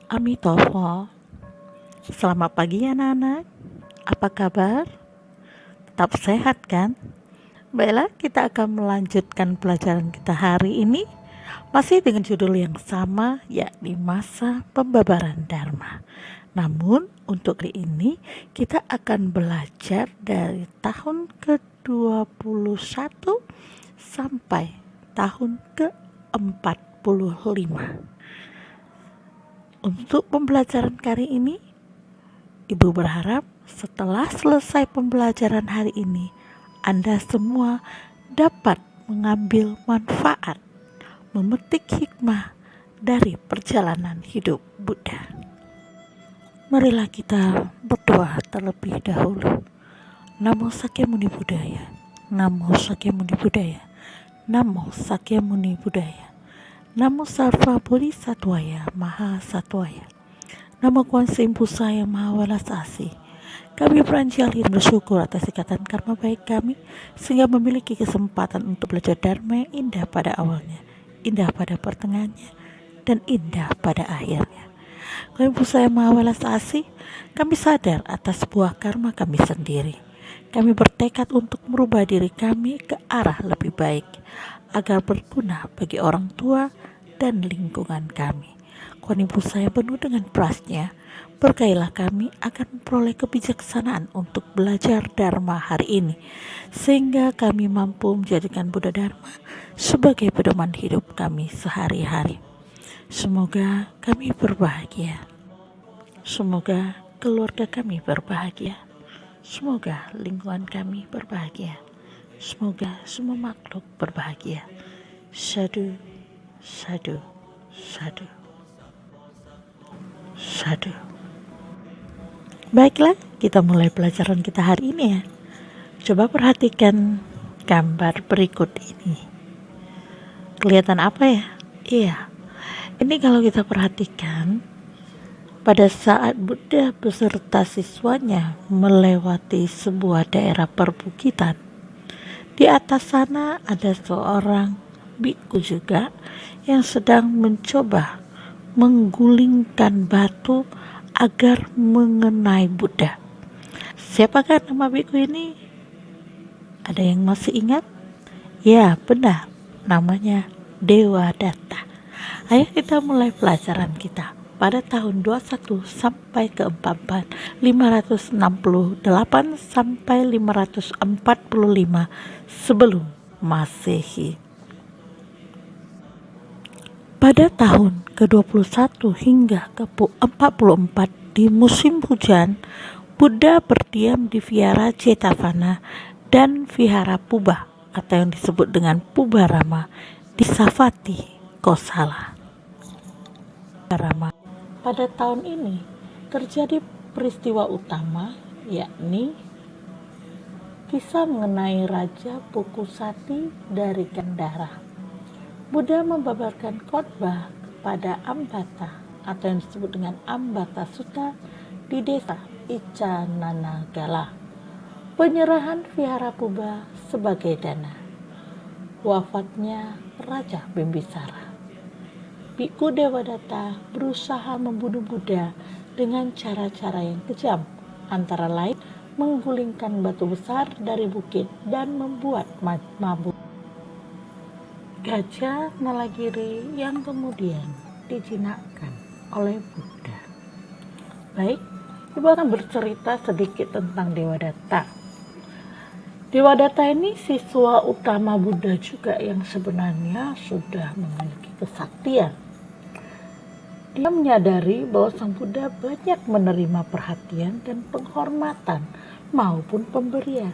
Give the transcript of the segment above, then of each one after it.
Amitofo. Selamat pagi anak-anak. Apa kabar? Tetap sehat kan? Baiklah, kita akan melanjutkan pelajaran kita hari ini masih dengan judul yang sama, yakni masa pembabaran Dharma. Namun untuk hari ini kita akan belajar dari tahun ke-21 sampai tahun ke-45. Untuk pembelajaran kali ini, Ibu berharap setelah selesai pembelajaran hari ini, Anda semua dapat mengambil manfaat, memetik hikmah dari perjalanan hidup Buddha. Marilah kita berdoa terlebih dahulu. Namo Sakyamuni Buddhaya, Namo Sakyamuni Buddhaya, Namo Sakyamuni Buddhaya, Namo Sarva Bodhisattvaya Maha Sattvaya, Namo Kuan Yin Pusaya Maha Welas Asih. Kami beranjali dan bersyukur atas ikatan karma baik kami, sehingga memiliki kesempatan untuk belajar Dharma yang indah pada awalnya, indah pada pertengahannya, dan indah pada akhirnya. Kuan Yin Pusaya Maha Welas Asih, kami sadar atas buah karma kami sendiri. Kami bertekad untuk merubah diri kami ke arah lebih baik, agar berguna bagi orang tua dan lingkungan kami. Kuan Yin Pusaya penuh dengan prasnya, berkailah kami akan memperoleh kebijaksanaan untuk belajar Dharma hari ini, sehingga kami mampu menjadikan Buddha Dharma sebagai pedoman hidup kami sehari-hari. Semoga kami berbahagia. Semoga keluarga kami berbahagia. Semoga lingkungan kami berbahagia. Semoga semua makhluk berbahagia. Sadhu, sadhu, sadhu, sadhu. Baiklah, kita mulai pelajaran kita hari ini ya. Coba perhatikan gambar berikut ini. Kelihatan apa ya? Iya, ini kalau kita perhatikan, pada saat Buddha beserta siswanya melewati sebuah daerah perbukitan, di atas sana ada seorang biku juga yang sedang mencoba menggulingkan batu agar mengenai Buddha. Siapakah nama biku ini? Ada yang masih ingat? Ya, benar. Namanya Devadatta. Ayo kita mulai pelajaran kita. Pada tahun 21 sampai ke 44, 568 sampai 545 sebelum Masehi. Pada tahun ke-21 hingga ke-44 di musim hujan, Buddha berdiam di Vihara Jetavana dan Vihara Puba atau yang disebut dengan Pubarama di Savatthi, Kosala. Pada tahun ini terjadi peristiwa utama, yakni kisah mengenai Raja Pukusati dari Gandhara. Buddha membabarkan khotbah kepada Ambata atau yang disebut dengan Ambata Sutta di desa Icananagala. Penyerahan Vihara Puba sebagai dana. Wafatnya Raja Bimbisara. Biku Devadatta berusaha membunuh Buddha dengan cara-cara yang kejam, antara lain menggulingkan batu besar dari bukit dan membuat mabuk gajah Nalagiri yang kemudian dijinakkan oleh Buddha. Baik, Ibu akan bercerita sedikit tentang Devadatta. Devadatta ini siswa utama Buddha juga yang sebenarnya sudah memiliki kesaktian. Dia menyadari bahwa Sang Buddha banyak menerima perhatian dan penghormatan maupun pemberian.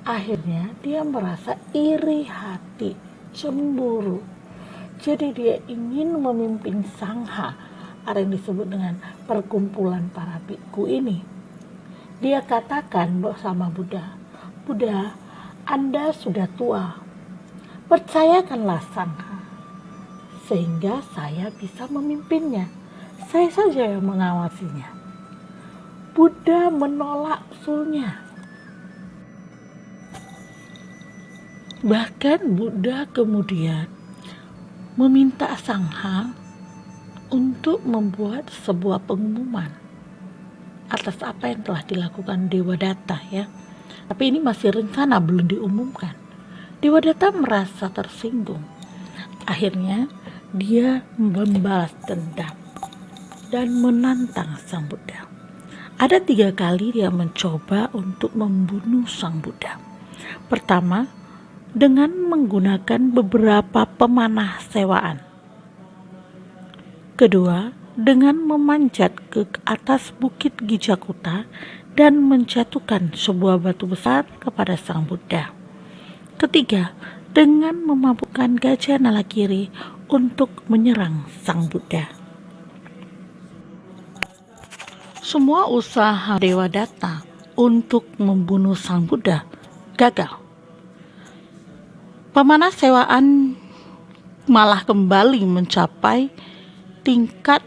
Akhirnya dia merasa iri hati, cemburu. Jadi dia ingin memimpin sangha atau yang disebut dengan perkumpulan para biku ini. Dia katakan bersama Buddha, Buddha, Anda sudah tua, percayakanlah sangha sehingga saya bisa memimpinnya. Saya saja yang mengawasinya. Buddha menolak usulnya. Bahkan Buddha kemudian meminta sangha untuk membuat sebuah pengumuman atas apa yang telah dilakukan Dewadatta ya. Tapi ini masih rencana, belum diumumkan. Dewadatta merasa tersinggung. Akhirnya dia membalas dendam dan menantang Sang Buddha. Ada 3 kali dia mencoba untuk membunuh Sang Buddha. Pertama, dengan menggunakan beberapa pemanah sewaan. Kedua, dengan memanjat ke atas bukit Gijakuta dan menjatuhkan sebuah batu besar kepada Sang Buddha. Ketiga, dengan memabukkan Gajah Nalagiri untuk menyerang Sang Buddha. Semua usaha Dewadatta untuk membunuh Sang Buddha gagal. Pemanah sewaan malah kembali mencapai tingkat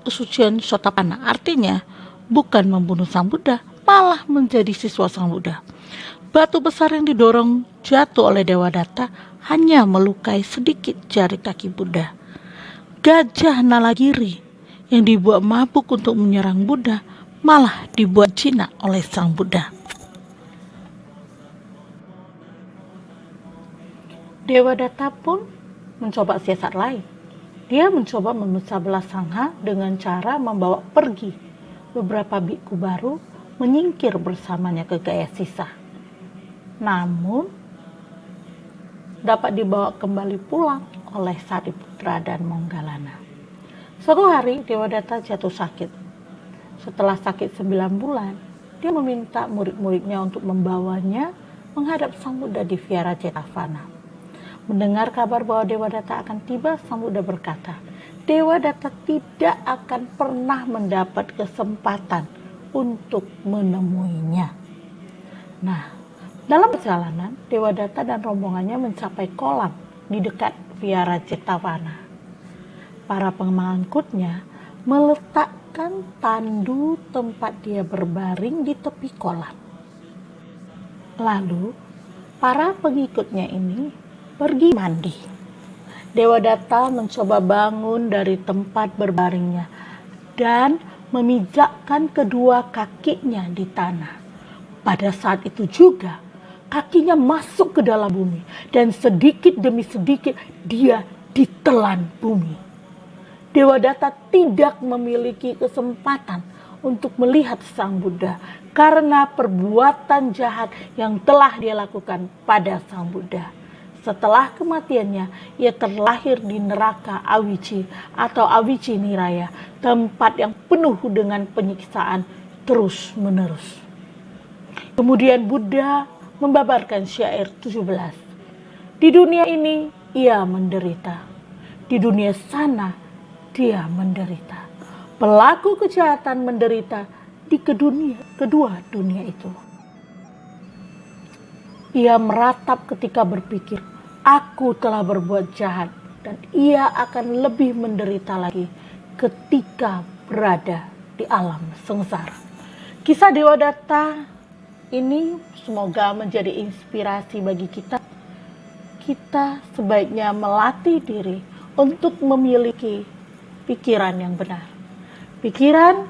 kesucian Sotapanna. Artinya bukan membunuh Sang Buddha, malah menjadi siswa Sang Buddha. Batu besar yang didorong jatuh oleh Dewadatta hanya melukai sedikit jari kaki Buddha. Gajah Nalagiri yang dibuat mabuk untuk menyerang Buddha malah dibuat jinak oleh Sang Buddha. Dewadatta pun mencoba siasat lain. Dia mencoba memecah belah Sangha dengan cara membawa pergi beberapa biku baru menyingkir bersamanya ke Gayasisa. Namun dapat dibawa kembali pulang oleh Sariputra dan Moggallana. Suatu hari Dewadatta jatuh sakit. Setelah sakit 9 bulan, dia meminta murid-muridnya untuk membawanya menghadap Sang Buddha di Viara Jetavana. Mendengar kabar bahwa Dewadatta akan tiba, Sang Buddha berkata, Dewadatta tidak akan pernah mendapat kesempatan untuk menemuinya. Nah, dalam perjalanan, Dewadatta dan rombongannya mencapai kolam di dekat Viara Jetavana. Para pengangkutnya meletakkan tandu tempat dia berbaring di tepi kolam. Lalu, para pengikutnya ini pergi mandi. Dewadatta mencoba bangun dari tempat berbaringnya dan memijakkan kedua kakinya di tanah. Pada saat itu juga kakinya masuk ke dalam bumi dan sedikit demi sedikit dia ditelan bumi. Dewadatta tidak memiliki kesempatan untuk melihat Sang Buddha karena perbuatan jahat yang telah dia lakukan pada Sang Buddha. Setelah kematiannya, ia terlahir di neraka Awici atau Awici Niraya, tempat yang penuh dengan penyiksaan terus-menerus. Kemudian Buddha membabarkan syair 17. Di dunia ini ia menderita, di dunia sana dia menderita. Pelaku kejahatan menderita di kedua dunia itu. Ia meratap ketika berpikir, aku telah berbuat jahat dan ia akan lebih menderita lagi ketika berada di alam sengsara. Kisah Dewadatta ini semoga menjadi inspirasi bagi kita. Kita sebaiknya melatih diri untuk memiliki pikiran yang benar. Pikiran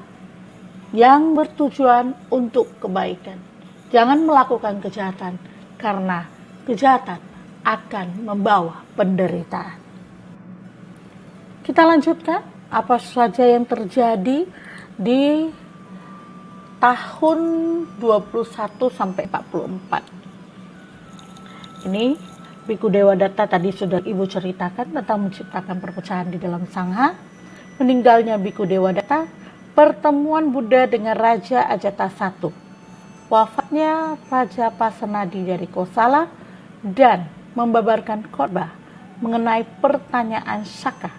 yang bertujuan untuk kebaikan. Jangan melakukan kejahatan karena kejahatan akan membawa penderitaan. Kita lanjutkan apa saja yang terjadi di tahun 21 sampai 44. Ini Biku Dewadatta tadi sudah Ibu ceritakan tentang menciptakan perpecahan di dalam Sangha, meninggalnya Biku Dewadatta, pertemuan Buddha dengan Raja Ajata I, wafatnya Raja Pasenadi dari Kosala, dan membabarkan khotbah mengenai pertanyaan Shaka.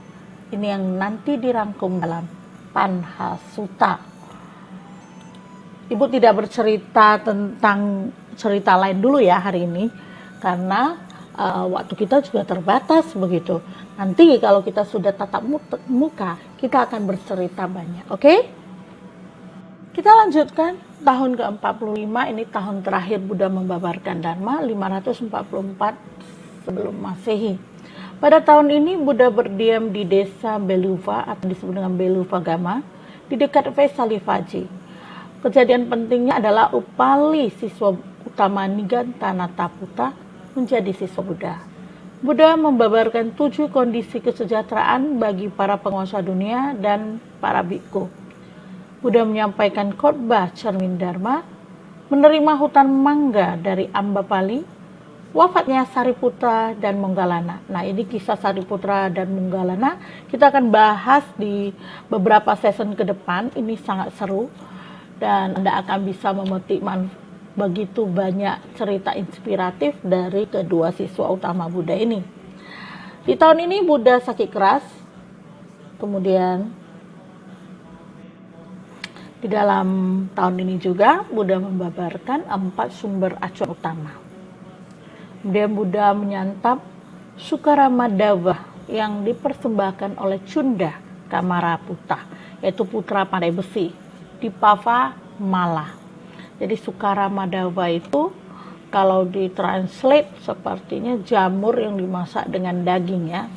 Ini yang nanti dirangkum dalam Panha Sutta. Ibu tidak bercerita tentang cerita lain dulu ya hari ini, karena waktu kita juga terbatas begitu. Nanti kalau kita sudah tatap muka, kita akan bercerita banyak, oke? Kita lanjutkan tahun ke-45, ini tahun terakhir Buddha membabarkan Dharma, 544 sebelum Masehi. Pada tahun ini Buddha berdiam di desa Beluva atau disebut dengan Beluvagama di dekat Vesalivaji. Kejadian pentingnya adalah Upali, siswa utama Nigantanattaputa, menjadi siswa Buddha. Buddha membabarkan 7 kondisi kesejahteraan bagi para penguasa dunia dan para bhikkhu. Buddha menyampaikan khotbah cermin dharma, menerima hutan mangga dari Ambapali, wafatnya Sariputra dan Moggallana. Nah, ini kisah Sariputra dan Moggallana kita akan bahas di beberapa session ke depan. Ini sangat seru dan Anda akan bisa memetik begitu banyak cerita inspiratif dari kedua siswa utama Buddha ini. Di tahun ini Buddha sakit keras. Kemudian di dalam tahun ini juga Buddha membabarkan 4 sumber acuan utama. Kemudian Buddha menyantap Sukaramadawa yang dipersembahkan oleh Cunda Kamaraputa, yaitu putra pandai besi di Pava Mala. Jadi Sukaramadawa itu kalau ditranslate sepertinya jamur yang dimasak dengan daging ya.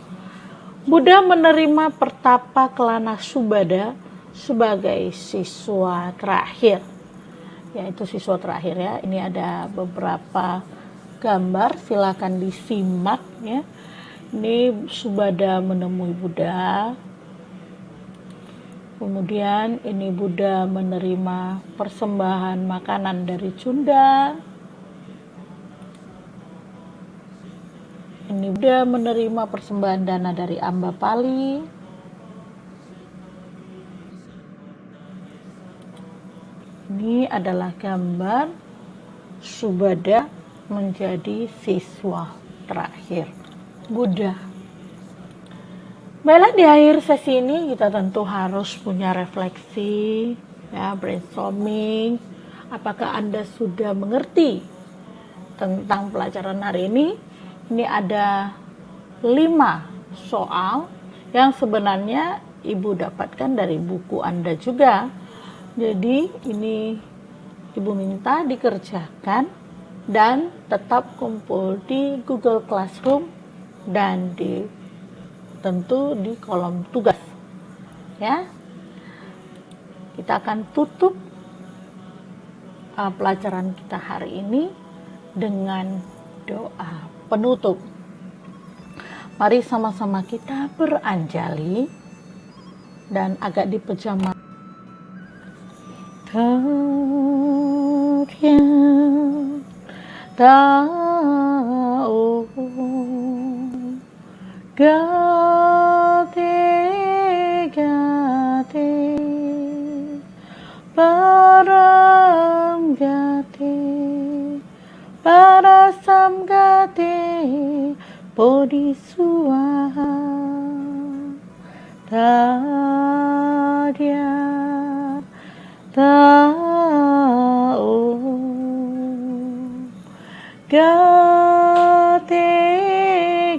Buddha menerima Pertapa Kelana Subada sebagai siswa terakhir. Yaitu siswa terakhir ya. Ini ada beberapa gambar, silakan disimak ya. Ini Subada menemui Buddha. Kemudian ini Buddha menerima persembahan makanan dari Cunda. Ini Buddha menerima persembahan dana dari Ambapali. Ini adalah gambar Subada menjadi siswa terakhir Buddha. Baiklah, di akhir sesi ini kita tentu harus punya refleksi, ya, brainstorming. Apakah Anda sudah mengerti tentang pelajaran hari ini? Ini ada 5 soal yang sebenarnya Ibu dapatkan dari buku Anda juga. Jadi ini Ibu minta dikerjakan dan tetap kumpul di Google Classroom dan tentu di kolom tugas ya. Kita akan tutup pelajaran kita hari ini dengan doa penutup. Mari sama-sama kita beranjali dan agak dipejam. Gate gate param gate parasam gate bodhiswaha tadya tao gate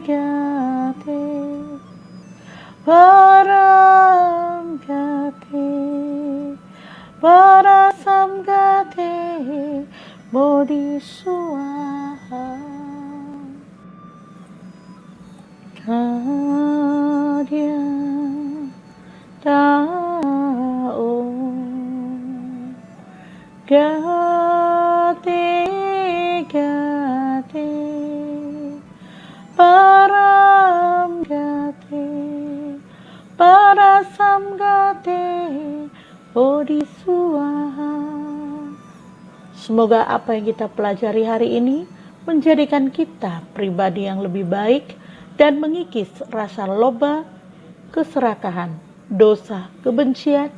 gate param gate parasam gate bodhiswaha tadya tao gate gate param gate parasam gate bodhiswaha. Semoga apa yang kita pelajari hari ini menjadikan kita pribadi yang lebih baik dan mengikis rasa loba, keserakahan, dosa, kebencian,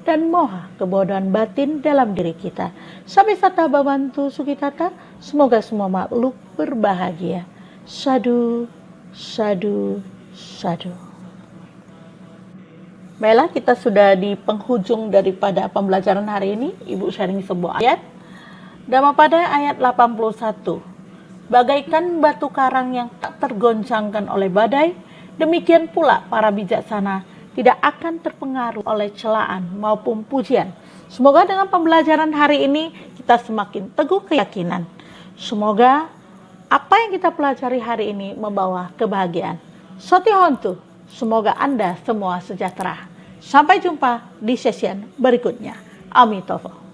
dan moha kebodohan batin dalam diri kita. Sampai sata babantu sukitata, semoga semua makhluk berbahagia. Sadu, sadu, sadu. Baiklah, kita sudah di penghujung daripada pembelajaran hari ini. Ibu sharing sebuah ayat. Dhammapada ayat 81. Bagaikan batu karang yang tak tergoncangkan oleh badai, demikian pula para bijaksana tidak akan terpengaruh oleh celaan maupun pujian. Semoga dengan pembelajaran hari ini kita semakin teguh keyakinan. Semoga apa yang kita pelajari hari ini membawa kebahagiaan. Sotihontu, semoga Anda semua sejahtera. Sampai jumpa di session berikutnya. Amitofo.